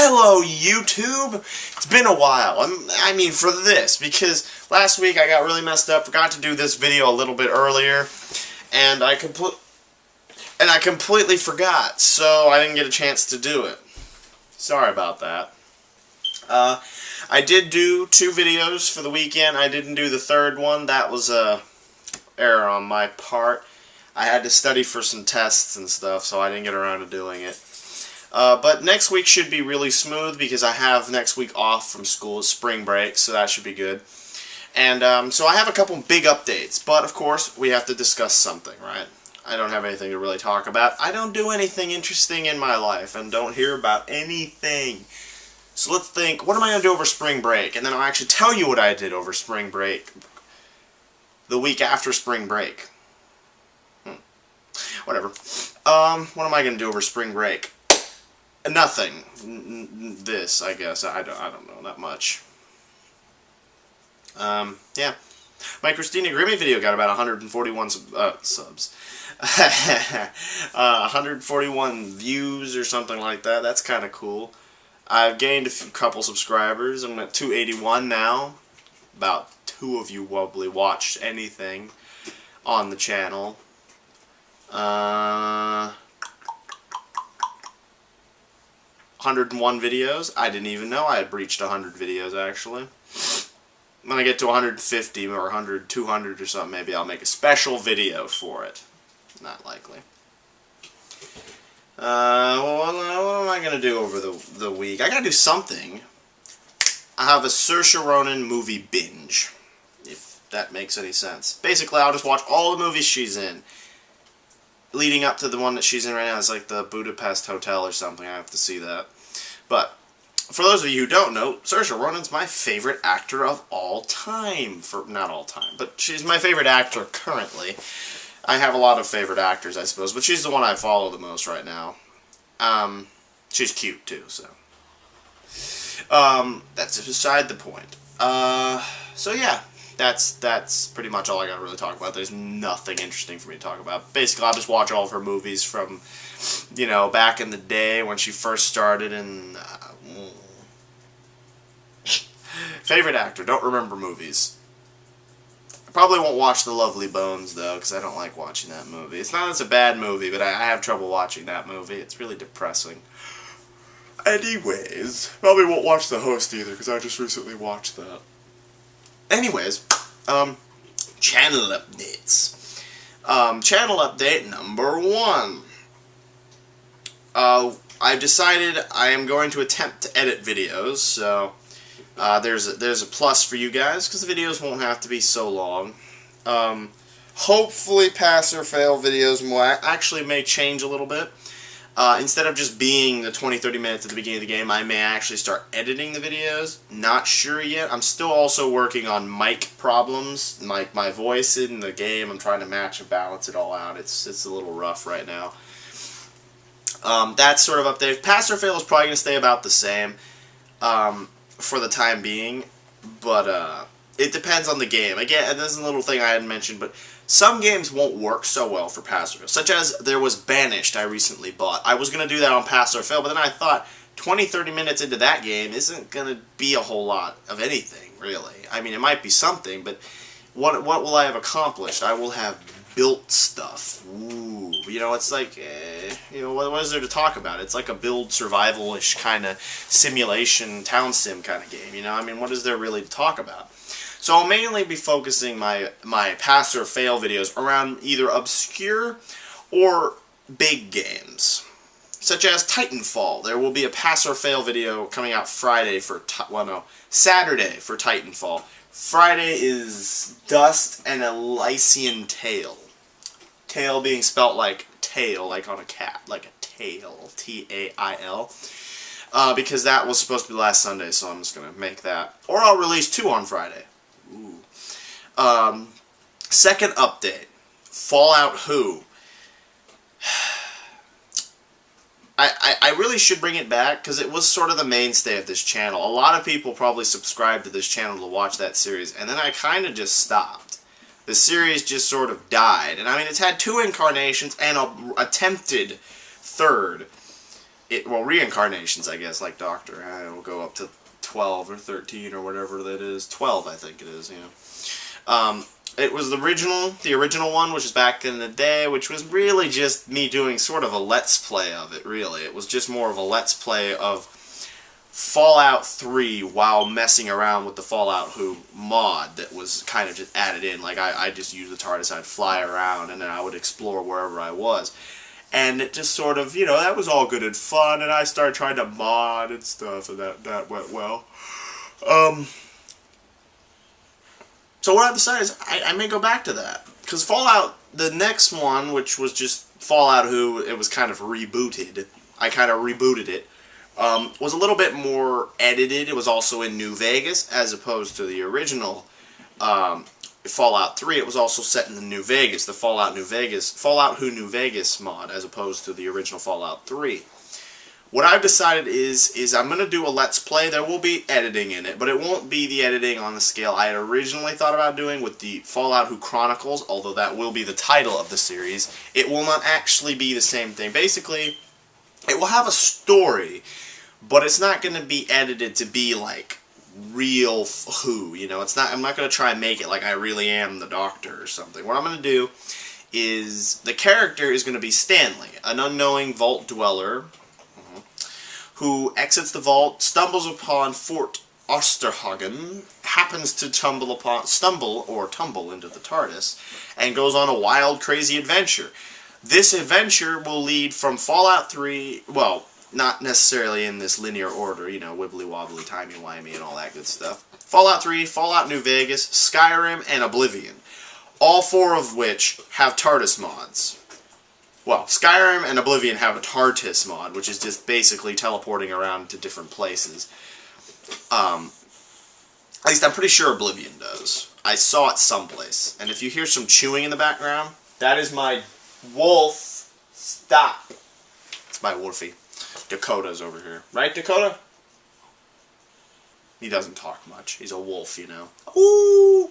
Hello, YouTube! It's been a while. I mean, for this, because last week I got really messed up, forgot to do this video a little bit earlier, and I completely forgot, so I didn't get a chance to do it. Sorry about that. I did do 2 videos for the weekend. I didn't do the third one. That was a error on my part. I had to study for some tests and stuff, so I didn't get around to doing it. But next week should be really smooth because I have next week off from school, spring break, so that should be good. And so I have a couple big updates, but of course we have to discuss something, right? I don't have anything to really talk about. I don't do anything interesting in my life and don't hear about anything. So let's think, what am I going to do over spring break? And then I'll actually tell you what I did over spring break the week after spring break. Whatever. What am I going to do over spring break? Nothing. This, I guess. I don't know that much. Yeah. My Christina Grimmie video got about 141 subs. 141 views or something like that. That's kind of cool. I've gained a couple subscribers. I'm at 281 now. About 2 of you probably watched anything on the channel. 101 videos. I didn't even know I had breached 100 videos, actually. When I get to 150 or 100, 200 or something, maybe I'll make a special video for it. Not likely. Well, what am I going to do over the week? I got to do something. I have a Saoirse Ronan movie binge, if that makes any sense. Basically, I'll just watch all the movies she's in. Leading up to the one that she's in right now is like the Budapest Hotel or something. I have to see that. But for those of you who don't know, Saoirse Ronan's my favorite actor of all time. Not all time, but she's my favorite actor currently. I have a lot of favorite actors, I suppose, but she's the one I follow the most right now. She's cute too, so that's beside the point. So yeah. That's pretty much all I gotta really talk about. There's nothing interesting for me to talk about. Basically, I'll just watch all of her movies from, you know, back in the day when she first started. And favorite actor, don't remember movies. I probably won't watch The Lovely Bones though, because I don't like watching that movie. It's not that it's a bad movie, but I have trouble watching that movie. It's really depressing. Anyways, probably won't watch The Host either, because I just recently watched that. Anyways, channel updates. Channel update number 1. I've decided I am going to attempt to edit videos, so there's a plus for you guys, because the videos won't have to be so long. Hopefully pass or fail videos actually may change a little bit. Instead of just being the 20-30 minutes at the beginning of the game, I may actually start editing the videos. Not sure yet. I'm still also working on mic problems, like my voice in the game. I'm trying to match and balance it all out. It's a little rough right now. That sort of update. Pass or fail is probably going to stay about the same for the time being, but it depends on the game. Again, this is a little thing I hadn't mentioned, but some games won't work so well for pass or fail, such as there was Banished I recently bought. I was going to do that on pass or fail, but then I thought 20-30 minutes into that game isn't going to be a whole lot of anything, really. I mean, it might be something, but what will I have accomplished? I will have built stuff. Ooh, you know, it's like, you know, what is there to talk about? It's like a build survival-ish kind of simulation, town sim kind of game, you know? I mean, what is there really to talk about? So I'll mainly be focusing my pass or fail videos around either obscure or big games, such as Titanfall. There will be a pass or fail video coming out Saturday for Titanfall. Friday is Dust and Elysian Tail. Tail being spelt like tail, like on a cat, like a tail, T-A-I-L. Because that was supposed to be last Sunday, so I'm just going to make that. Or I'll release 2 on Friday. Ooh. Second update. Fallout Who. I really should bring it back, because it was sort of the mainstay of this channel. A lot of people probably subscribed to this channel to watch that series, and then I kind of just stopped. The series just sort of died. And I mean, it's had 2 incarnations and an attempted third. well, reincarnations, I guess, like Doctor. It'll go up to 12 or 13 or whatever that is. 12, I think it is, it was the original one, which is back in the day, which was really just me doing sort of a Let's Play of it, really. It was just more of a Let's Play of Fallout 3 while messing around with the Fallout Who mod that was kind of just added in. Like, I just used the TARDIS, I'd fly around, and then I would explore wherever I was. And it just sort of, that was all good and fun, and I started trying to mod and stuff, and that went well. So what I've decided is I may go back to that. Because Fallout, the next one, which was just Fallout Who, it was kind of rebooted. I kind of rebooted it. Was a little bit more edited. It was also in New Vegas, as opposed to the original Fallout 3. It was also set in the New Vegas, the Fallout Who New Vegas mod, as opposed to the original Fallout 3. What I've decided is I'm going to do a Let's Play. There will be editing in it, but it won't be the editing on the scale I had originally thought about doing with the Fallout Who Chronicles, although that will be the title of the series. It will not actually be the same thing. Basically, it will have a story, but it's not going to be edited to be like real Who, it's not. I'm not going to try and make it like I really am the Doctor or something. What I'm going to do is the character is going to be Stanley, an unknowing vault dweller who exits the vault, stumbles upon Fort Osterhagen, happens to tumble into the TARDIS, and goes on a wild, crazy adventure. This adventure will lead from Fallout 3, well, not necessarily in this linear order, wibbly-wobbly, timey-wimey, and all that good stuff. Fallout 3, Fallout New Vegas, Skyrim, and Oblivion. All four of which have TARDIS mods. Well, Skyrim and Oblivion have a TARDIS mod, which is just basically teleporting around to different places. At least I'm pretty sure Oblivion does. I saw it someplace. And if you hear some chewing in the background, that is my wolf. Stop. It's my wolfie. Dakota's over here. Right, Dakota? He doesn't talk much. He's a wolf, Ooh!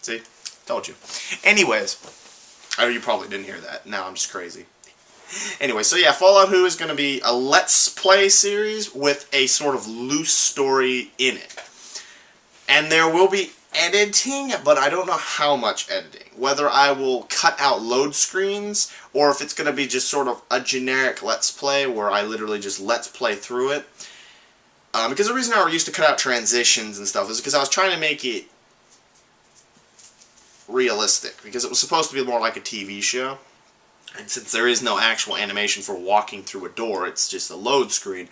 See? Told you. Anyways. Oh, you probably didn't hear that. Now I'm just crazy. Anyway, so yeah, Fallout Who is going to be a Let's Play series with a sort of loose story in it. And there will be editing, but I don't know how much editing. Whether I will cut out load screens, or if it's going to be just sort of a generic Let's Play where I literally just Let's Play through it. Because the reason I used to cut out transitions and stuff is because I was trying to make it realistic, because it was supposed to be more like a TV show, and since there is no actual animation for walking through a door, it's just a load screen,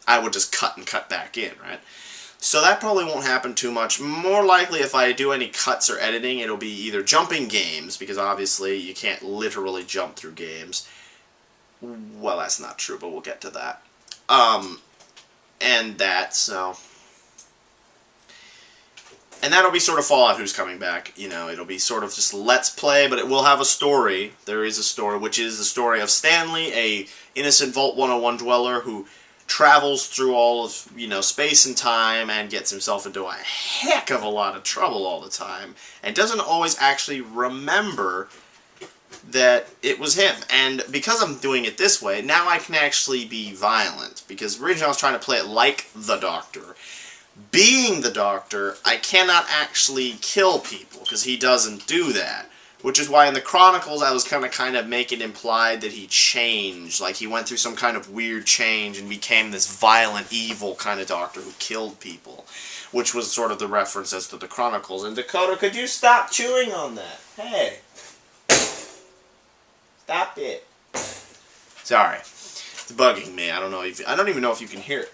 I would just cut and cut back in, right? So that probably won't happen too much. More likely, if I do any cuts or editing, it'll be either jumping games, because obviously you can't literally jump through games. Well, that's not true, but we'll get to that. And that, so... And that'll be sort of Fallout Who's coming back. It'll be sort of just Let's Play, but it will have a story. There is a story, which is the story of Stanley, a innocent Vault 101 dweller who travels through all of, space and time and gets himself into a heck of a lot of trouble all the time and doesn't always actually remember that it was him. And because I'm doing it this way, now I can actually be violent, because originally I was trying to play it like the Doctor. Being the Doctor, I cannot actually kill people, because he doesn't do that. Which is why in the Chronicles I was kind of making implied that he changed. Like he went through some kind of weird change and became this violent, evil kind of Doctor who killed people. Which was sort of the references to the Chronicles. And Dakota, could you stop chewing on that? Hey. Stop it. Sorry. It's bugging me. I don't even know if you can hear it.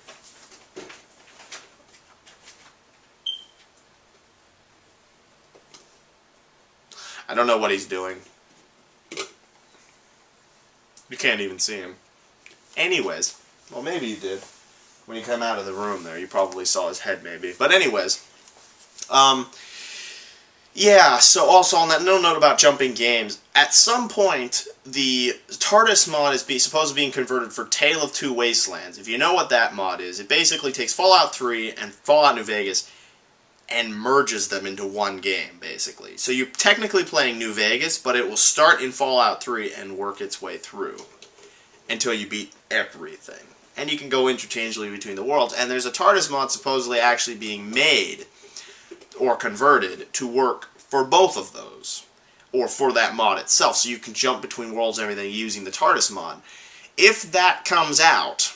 I don't know what he's doing. You can't even see him. Anyways. Well, maybe you did. When you come out of the room there, you probably saw his head, maybe. But anyways. Yeah, so also on that note about jumping games, at some point, the TARDIS mod is supposed to be converted for Tale of Two Wastelands. If you know what that mod is, it basically takes Fallout 3 and Fallout New Vegas and merges them into one game, basically. So you're technically playing New Vegas, but it will start in Fallout 3 and work its way through until you beat everything. And you can go interchangeably between the worlds. And there's a TARDIS mod supposedly actually being made or converted to work for both of those, or for that mod itself, so you can jump between worlds and everything using the TARDIS mod. If that comes out,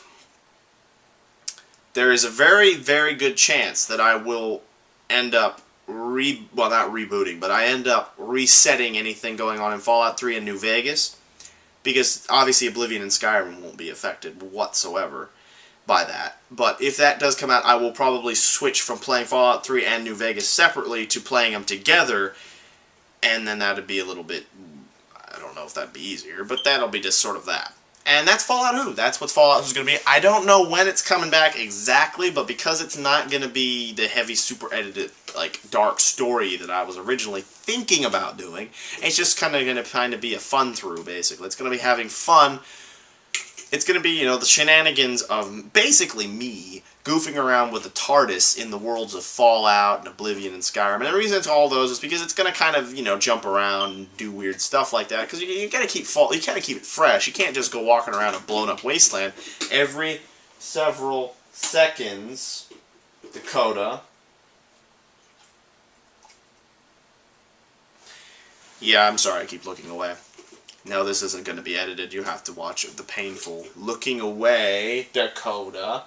there is a very, very good chance that I will end up not rebooting, but I end up resetting anything going on in Fallout 3 and New Vegas, because obviously Oblivion and Skyrim won't be affected whatsoever by that. But if that does come out, I will probably switch from playing Fallout 3 and New Vegas separately to playing them together, and then that'd be a little bit, I don't know if that'd be easier, but that'll be just sort of that. And that's Fallout Who. That's what Fallout Who's going to be. I don't know when it's coming back exactly, but because it's not going to be the heavy, super edited, like, dark story that I was originally thinking about doing, it's just kind of going to be a fun through, basically. It's going to be having fun. It's going to be, you know, the shenanigans of basically me goofing around with the TARDIS in the worlds of Fallout and Oblivion and Skyrim. And the reason it's all those is because it's going to kind of, you know, jump around and do weird stuff like that. Because you got to keep it fresh. You can't just go walking around a blown up wasteland every several seconds. Dakota. Yeah, I'm sorry, I keep looking away. No, this isn't going to be edited. You have to watch the painful looking away, Dakota.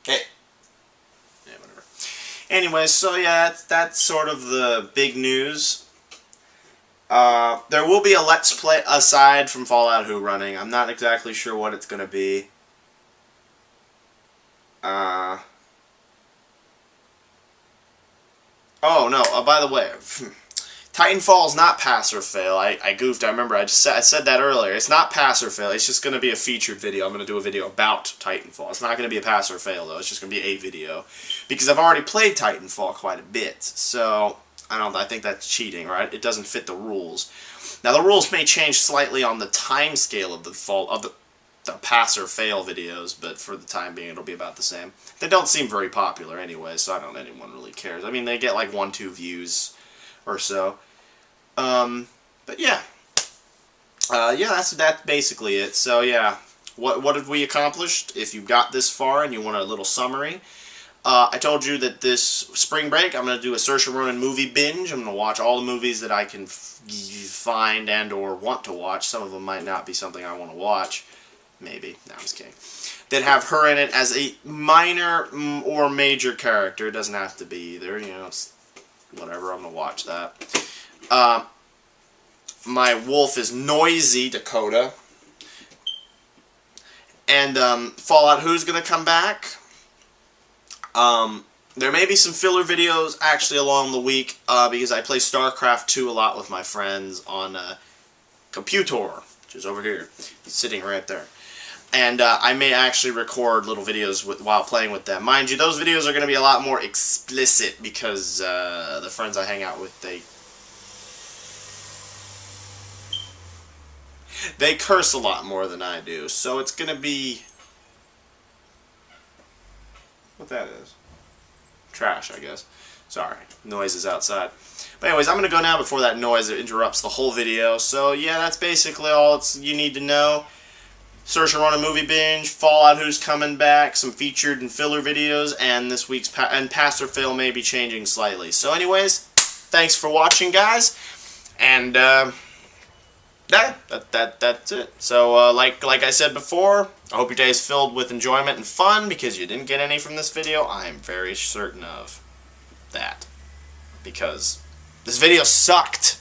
Hey. Yeah, whatever. Anyway, so yeah, that's sort of the big news. There will be a Let's Play aside from Fallout Who running. I'm not exactly sure what it's going to be. Oh, no, by the way... Titanfall's not pass or fail. I goofed. I remember I said that earlier. It's not pass or fail. It's just going to be a featured video. I'm going to do a video about Titanfall. It's not going to be a pass or fail, though. It's just going to be a video. Because I've already played Titanfall quite a bit. So, I think that's cheating, right? It doesn't fit the rules. Now, the rules may change slightly on the time scale of the pass or fail videos, but for the time being, it'll be about the same. They don't seem very popular anyway, so I don't think anyone really cares. I mean, they get like 1-2 views or so. But yeah. That's basically it. So yeah, what have we accomplished? If you got this far and you want a little summary, I told you that this spring break I'm going to do a Saoirse Ronan movie binge. I'm going to watch all the movies that I can find and or want to watch. Some of them might not be something I want to watch. Maybe. No, I'm just kidding. That have her in it as a minor or major character. It doesn't have to be either, you know, it's whatever, I'm going to watch that. My wolf is Noisy, Dakota. And Fallout Who's going to come back. There may be some filler videos actually along the week because I play StarCraft 2 a lot with my friends on computer, which is over here. It's sitting right there. And I may actually record little videos while playing with them. Mind you, those videos are going to be a lot more explicit because the friends I hang out with, they curse a lot more than I do. So it's going to be... what that is? Trash, I guess. Sorry, noise is outside. But anyways, I'm going to go now before that noise interrupts the whole video. So yeah, that's basically all you need to know. Saoirse Ronan movie binge, Fallout Who's coming back, some featured and filler videos, and this week's pass or fail may be changing slightly. So anyways, thanks for watching, guys, and that's it. So like I said before, I hope your day is filled with enjoyment and fun, because you didn't get any from this video. I am very certain of that, because this video sucked.